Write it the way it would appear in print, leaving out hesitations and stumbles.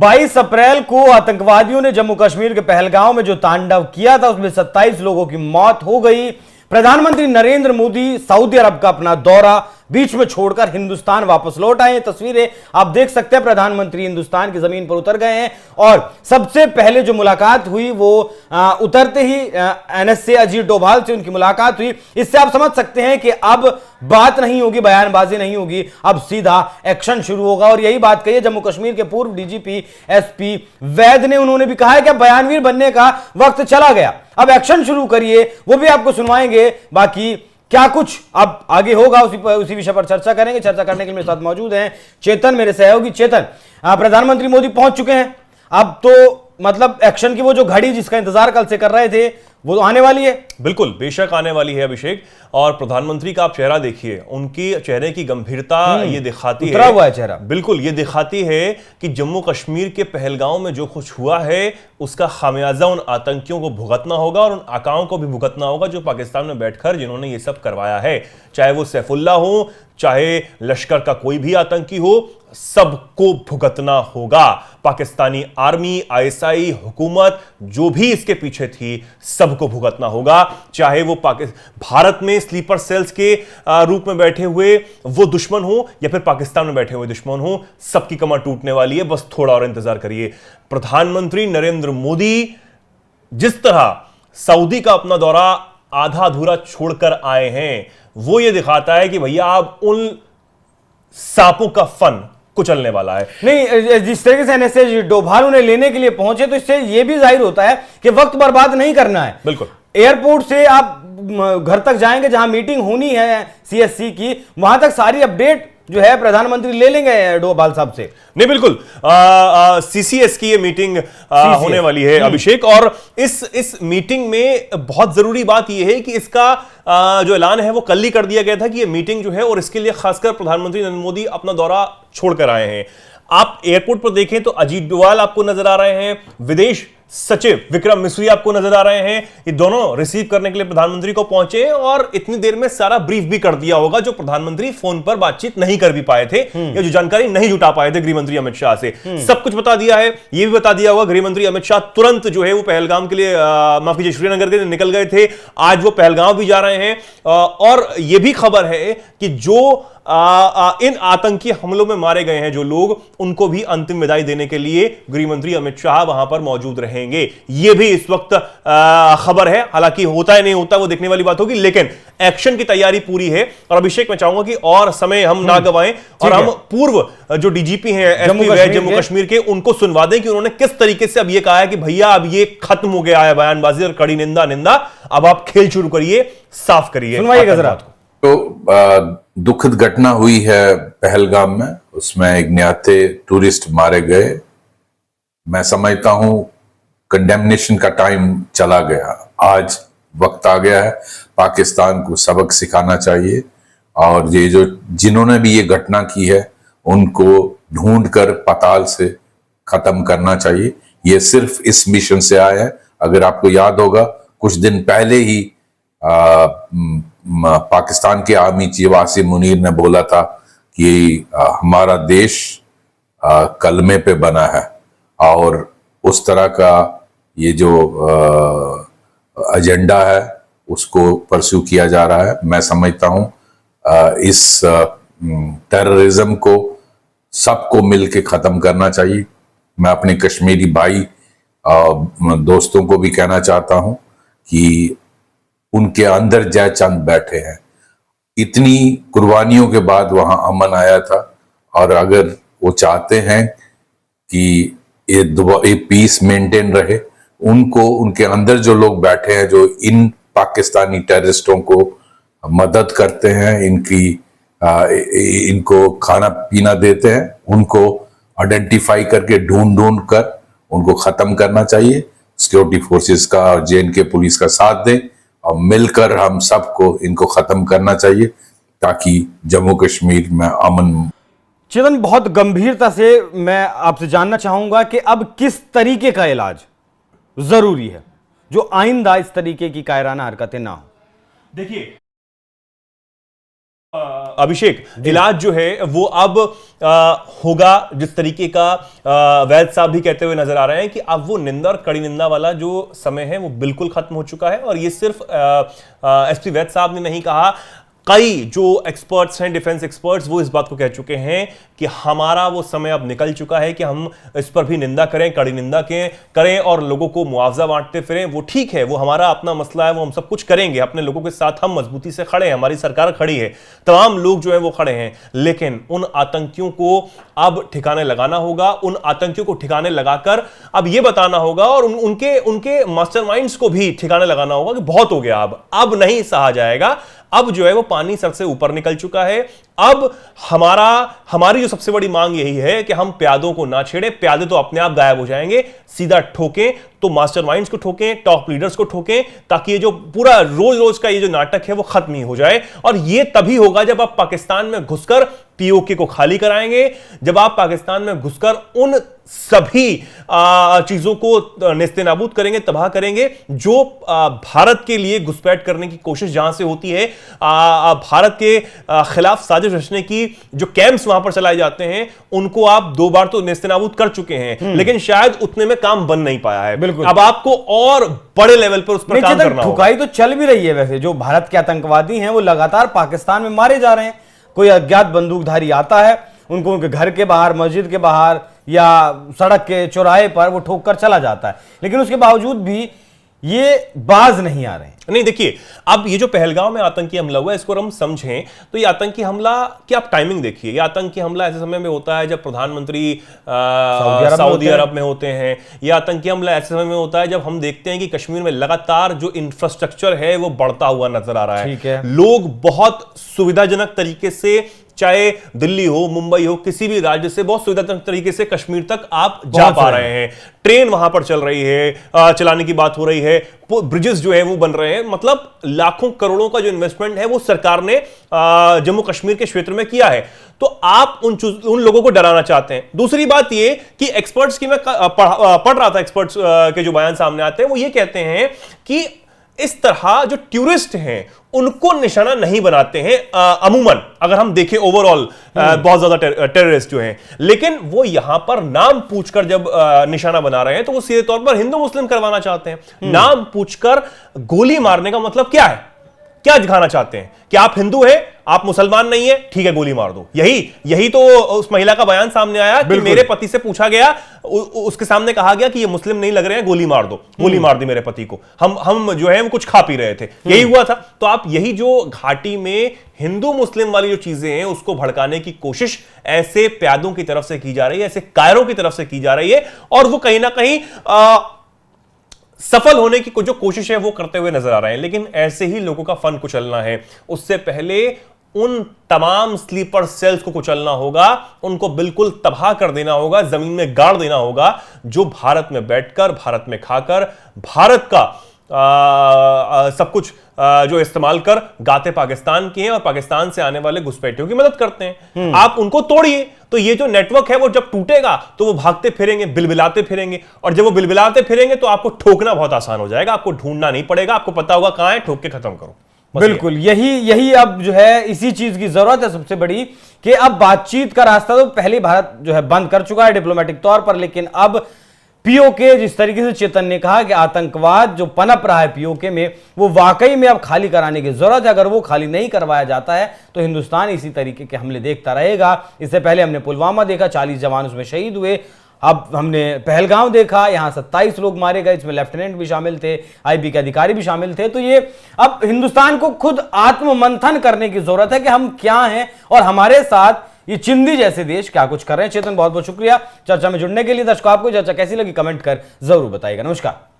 22 अप्रैल को आतंकवादियों ने जम्मू कश्मीर के पहलगांव में जो तांडव किया था उसमें 27 लोगों की मौत हो गई। प्रधानमंत्री नरेंद्र मोदी सऊदी अरब का अपना दौरा बीच में छोड़कर हिंदुस्तान वापस लौट आए। तस्वीरें आप देख सकते हैं, प्रधानमंत्री हिंदुस्तान की जमीन पर उतर गए हैं और सबसे पहले जो मुलाकात हुई वो उतरते ही एनएसए अजीत डोभाल से उनकी मुलाकात हुई। इससे आप समझ सकते हैं कि अब बात नहीं होगी, बयानबाजी नहीं होगी, अब सीधा एक्शन शुरू होगा। और यही बात कही है जम्मू कश्मीर के पूर्व डीजीपी एसपी वैद ने। उन्होंने भी कहा है कि बयानवीर बनने का वक्त चला गया, अब एक्शन शुरू करिए। वो भी आपको सुनवाएंगे। बाकी क्या कुछ अब आगे होगा उसी विषय पर चर्चा करेंगे। चर्चा करने के लिए मेरे साथ मौजूद हैं चेतन, मेरे सहयोगी। चेतन, प्रधानमंत्री मोदी पहुंच चुके हैं, अब तो मतलब एक्शन की वो जो घड़ी जिसका इंतजार कल से कर रहे थे वो तो आने वाली है। बिल्कुल, बेशक आने वाली है अभिषेक। और प्रधानमंत्री का आप चेहरा देखिए, उनकी चेहरे की गंभीरता ये दिखाती है, उतरा हुआ है चेहरा। बिल्कुल, ये दिखाती है कि जम्मू कश्मीर के पहलगांव में जो कुछ हुआ है उसका खामियाजा उन आतंकियों को भुगतना होगा और उन आकाओं को भी भुगतना होगा जो पाकिस्तान में बैठकर जिन्होंने ये सब करवाया है। चाहे वो सैफुल्ला हो, चाहे लश्कर का कोई भी आतंकी हो, सबको भुगतना होगा। पाकिस्तानी आर्मी, आईएसआई, हुकूमत जो भी इसके पीछे थी, सबको भुगतना होगा। चाहे वो भारत में स्लीपर सेल्स के रूप में बैठे हुए वो दुश्मन हो या फिर पाकिस्तान में बैठे हुए दुश्मन हो, सबकी कमर टूटने वाली है। बस थोड़ा और इंतजार करिए। प्रधानमंत्री नरेंद्र मोदी जिस तरह सऊदी का अपना दौरा आधा अधूरा छोड़कर आए हैं, वो ये दिखाता है कि भैया आप उन सांपों का फन कुचलने वाला है। नहीं, जिस तरीके से एनएसए डोभाल उन्हें लेने के लिए पहुंचे तो इससे यह भी जाहिर होता है कि वक्त बर्बाद नहीं करना है। बिल्कुल, एयरपोर्ट से आप घर तक जाएंगे जहां मीटिंग होनी है सीएससी की, वहां तक सारी अपडेट जो है प्रधानमंत्री ले लेंगे डोभाल साहब से। नहीं, बिल्कुल, सीसीएस की ये मीटिंग होने वाली है अभिषेक। और इस मीटिंग में बहुत जरूरी बात यह है कि इसका जो ऐलान है वो कल ही कर दिया गया था कि ये मीटिंग जो है, और इसके लिए खासकर प्रधानमंत्री नरेंद्र मोदी अपना दौरा छोड़कर आए हैं। आप एयरपोर्ट पर देखें तो अजीत डोभाल आपको नजर आ रहे हैं, विदेश सचिव विक्रम मिस्री आपको नजर आ रहे हैं। ये दोनों रिसीव करने के लिए प्रधानमंत्री को पहुंचे और इतनी देर में सारा ब्रीफ भी कर दिया होगा जो प्रधानमंत्री फोन पर बातचीत नहीं कर भी पाए थे या जो जानकारी नहीं जुटा पाए थे गृहमंत्री अमित शाह से। सब कुछ बता दिया है। यह भी बता दिया होगा गृहमंत्री अमित शाह तुरंत जो है वो पहलगाम के लिए माफ कीजिए श्रीनगर के लिए निकल गए थे। आज वो पहलगाम भी जा रहे हैं। और यह भी खबर है कि जो इन आतंकी हमलों में मारे गए हैं जो लोग, उनको भी अंतिम विदाई देने के लिए गृहमंत्री अमित शाह वहां पर मौजूद रहेंगे। यह भी इस वक्त खबर है। हालांकि होता है नहीं होता वो देखने वाली बात होगी, लेकिन एक्शन की तैयारी पूरी है। और अभिषेक, मैं चाहूंगा कि और समय हम ना गवाएं और हम पूर्व जो डीजीपी हैं एसपी जम्मू कश्मीर के, उनको सुनवा दें कि उन्होंने किस तरीके से अब यह कहा है कि भैया अब ये खत्म हो गया है बयानबाजी और कड़ी निंदा। अब आप खेल शुरू करिए, साफ करिए। सुनवाइएगा जरा। तो दुखद घटना हुई है पहलगाम में, उसमें एक न्याते टूरिस्ट मारे गए। मैं समझता हूं कंडेमनेशन का टाइम चला गया। आज वक्त आ गया है पाकिस्तान को सबक सिखाना चाहिए और ये जो जिन्होंने भी ये घटना की है उनको ढूंढकर पाताल से खत्म करना चाहिए। ये सिर्फ इस मिशन से आया है। अगर आपको याद होगा कुछ दिन पहले ही पाकिस्तान के आर्मी चीफ आसिम मुनीर ने बोला था कि हमारा देश कलमे पे बना है और उस तरह का ये जो एजेंडा है उसको परस्यू किया जा रहा है। मैं समझता हूं इस टेररिज्म को सबको मिलके खत्म करना चाहिए। मैं अपने कश्मीरी भाई दोस्तों को भी कहना चाहता हूं कि उनके अंदर जयचंद बैठे हैं। इतनी कुर्बानियों के बाद वहां अमन आया था और अगर वो चाहते हैं कि ये पीस मेंटेन रहे, उनको उनके अंदर जो लोग बैठे हैं जो इन पाकिस्तानी टेररिस्टों को मदद करते हैं, इनको खाना पीना देते हैं, उनको आइडेंटिफाई करके ढूंढ कर उनको खत्म करना चाहिए। सिक्योरिटी फोर्सेस का और जेएनके पुलिस का साथ दें और मिलकर हम सबको इनको खत्म करना चाहिए ताकि जम्मू कश्मीर में अमन। चेतन, बहुत गंभीरता से मैं आपसे जानना चाहूंगा कि अब किस तरीके का इलाज जरूरी है जो आइंदा इस तरीके की कायराना हरकतें ना हो। देखिए, अभिषेक, इलाज जो है वो अब होगा जिस तरीके का वैद्य साहब भी कहते हुए नजर आ रहे हैं कि अब वो निंदा और कड़ी निंदा वाला जो समय है वो बिल्कुल खत्म हो चुका है। और ये सिर्फ एसपी वैद्य साहब ने नहीं कहा, कई जो एक्सपर्ट्स हैं, डिफेंस एक्सपर्ट्स, वो इस बात को कह चुके हैं कि हमारा वो समय अब निकल चुका है कि हम इस पर भी निंदा करें, कड़ी निंदा करें और लोगों को मुआवजा बांटते फिरें। वो ठीक है, वो हमारा अपना मसला है, वो हम सब कुछ करेंगे, अपने लोगों के साथ हम मजबूती से खड़े हैं, हमारी सरकार खड़ी है, तमाम लोग जो है वो खड़े हैं। लेकिन उन आतंकियों को अब ठिकाने लगाना होगा, उन आतंकियों को ठिकाने लगाकर अब ये बताना होगा और उनके मास्टरमाइंड्स को भी ठिकाने लगाना होगा कि बहुत हो गया, अब नहीं सहा जाएगा। अब जो है वो पानी सर से ऊपर निकल चुका है। अब हमारी जो सबसे बड़ी मांग यही है कि हम प्यादों को ना छेड़ें, प्यादे तो अपने आप गायब हो जाएंगे, सीधा ठोकें तो मास्टरमाइंड्स को ठोकें, टॉप लीडर्स को ठोकें, ताकि ये जो पूरा रोज रोज का ये जो नाटक है वो खत्म ही हो जाए। और ये तभी होगा जब आप पाकिस्तान में घुसकर पीओके को खाली कराएंगे, जब आप पाकिस्तान में घुसकर उन सभी चीजों को नेस्तनाबूद करेंगे, तबाह करेंगे जो भारत के लिए घुसपैठ करने की कोशिश जहां से होती है, भारत के खिलाफ साजिश रचने की जो कैंप्स वहां पर चलाए जाते हैं, उनको आप 2 बार तो नेस्तनाबूद कर चुके हैं, लेकिन शायद उतने में काम बन नहीं पाया है। बिल्कुल। अब आपको और बड़े लेवल पर उस पर काम करना होगा। ठुकाई तो चल भी रही है, वैसे जो भारत के आतंकवादी हैं वो लगातार पाकिस्तान में मारे जा रहे हैं। कोई अज्ञात बंदूकधारी आता है, उनको उनके घर के बाहर, मस्जिद के बाहर या सड़क के चौराहे पर वो ठोक कर चला जाता है, लेकिन उसके बावजूद भी ये बाज नहीं आ रहे हैं। नहीं, देखिए, अब ये जो पहलगाम में आतंकी हमला हुआ है, इसको हम समझें तो ये आतंकी हमला की आप टाइमिंग देखिए। ये आतंकी हमला ऐसे समय में होता है जब प्रधानमंत्री सऊदी अरब में होते हैं। ये आतंकी हमला ऐसे समय में होता है जब हम देखते हैं कि कश्मीर में लगातार जो इंफ्रास्ट्रक्चर है वो बढ़ता हुआ नजर आ रहा है। ठीक है। लोग बहुत सुविधाजनक तरीके से, चाहे दिल्ली हो, मुंबई हो, किसी भी राज्य से बहुत सुविधाजनक तरीके से कश्मीर तक आप जा पा रहे हैं। ट्रेन वहां पर चल रही है, चलाने की बात हो रही है, ब्रिजेस जो है वो बन रहे हैं। मतलब लाखों करोड़ों का जो इन्वेस्टमेंट है वो सरकार ने जम्मू कश्मीर के क्षेत्र में किया है। तो आप उन लोगों को डराना चाहते हैं। दूसरी बात ये कि एक्सपर्ट्स की मैं पढ़ रहा था, एक्सपर्ट्स के जो बयान सामने आते हैं वो ये कहते हैं कि इस तरह जो टूरिस्ट हैं उनको निशाना नहीं बनाते हैं अमूमन, अगर हम देखें ओवरऑल बहुत ज्यादा टेररिस्ट जो हैं, लेकिन वो यहां पर नाम पूछकर जब निशाना बना रहे हैं तो वो सीधे तौर पर हिंदू मुस्लिम करवाना चाहते हैं। नाम पूछकर गोली मारने का मतलब क्या है? क्या दिखाना चाहते हैं कि आप हिंदू हैं, आप मुसलमान नहीं है, ठीक है गोली मार दो। यही तो उस महिला का बयान सामने आया कि मेरे पति से पूछा गया, उसके सामने कहा गया कि ये मुस्लिम नहीं लग रहे हैं, गोली मार दो। गोली मार दी मेरे पति को, हम जो है वो कुछ खा पी रहे थे, यही हुआ था। तो आप यही जो घाटी में हिंदू मुस्लिम वाली जो चीजें हैं उसको भड़काने की कोशिश ऐसे प्यादों की तरफ से की जा रही है, ऐसे कायरों की तरफ से की जा रही है, और वो कहीं ना कहीं सफल होने की जो कोशिश है वो करते हुए नजर आ रहे हैं। लेकिन ऐसे ही लोगों का फन कुचलना है, उससे पहले उन तमाम स्लीपर सेल्स को कुचलना होगा, उनको बिल्कुल तबाह कर देना होगा, जमीन में गाड़ देना होगा, जो भारत में बैठकर, भारत में खाकर, भारत का सब कुछ जो इस्तेमाल कर गाते पाकिस्तान के हैं और पाकिस्तान से आने वाले घुसपैठियों की मदद करते हैं। आप उनको तोड़िए तो ये जो नेटवर्क है वो जब टूटेगा तो वो भागते फिरेंगे, बिलबिलाते फिरेंगे, और जब वो बिलबिलाते फिरेंगे तो आपको ठोकना बहुत आसान हो जाएगा, आपको ढूंढना नहीं पड़ेगा, आपको पता होगा कहां है, ठोक के खत्म करो। बिल्कुल, यही अब जो है इसी चीज की जरूरत है सबसे बड़ी, कि अब बातचीत का रास्ता तो पहले भारत जो है बंद कर चुका है डिप्लोमेटिक तौर पर, लेकिन अब पीओके, जिस तरीके से चेतन ने कहा कि आतंकवाद जो पनप रहा है पीओके में, वो वाकई में अब खाली कराने की जरूरत है। अगर वो खाली नहीं करवाया जाता है तो हिंदुस्तान इसी तरीके के हमले देखता रहेगा। इससे पहले हमने पुलवामा देखा, 40 जवान उसमें शहीद हुए। अब हमने पहलगाम देखा, यहां 27 लोग मारे गए, इसमें लेफ्टिनेंट भी शामिल थे, आईबी के अधिकारी भी शामिल थे। तो ये अब हिंदुस्तान को खुद आत्ममंथन करने की जरूरत है कि हम क्या हैं और हमारे साथ ये चिंदी जैसे देश क्या कुछ कर रहे हैं। चेतन, बहुत बहुत शुक्रिया चर्चा में जुड़ने के लिए। दर्शकों, आपको चर्चा कैसी लगी कमेंट कर जरूर बताइएगा। नमस्कार।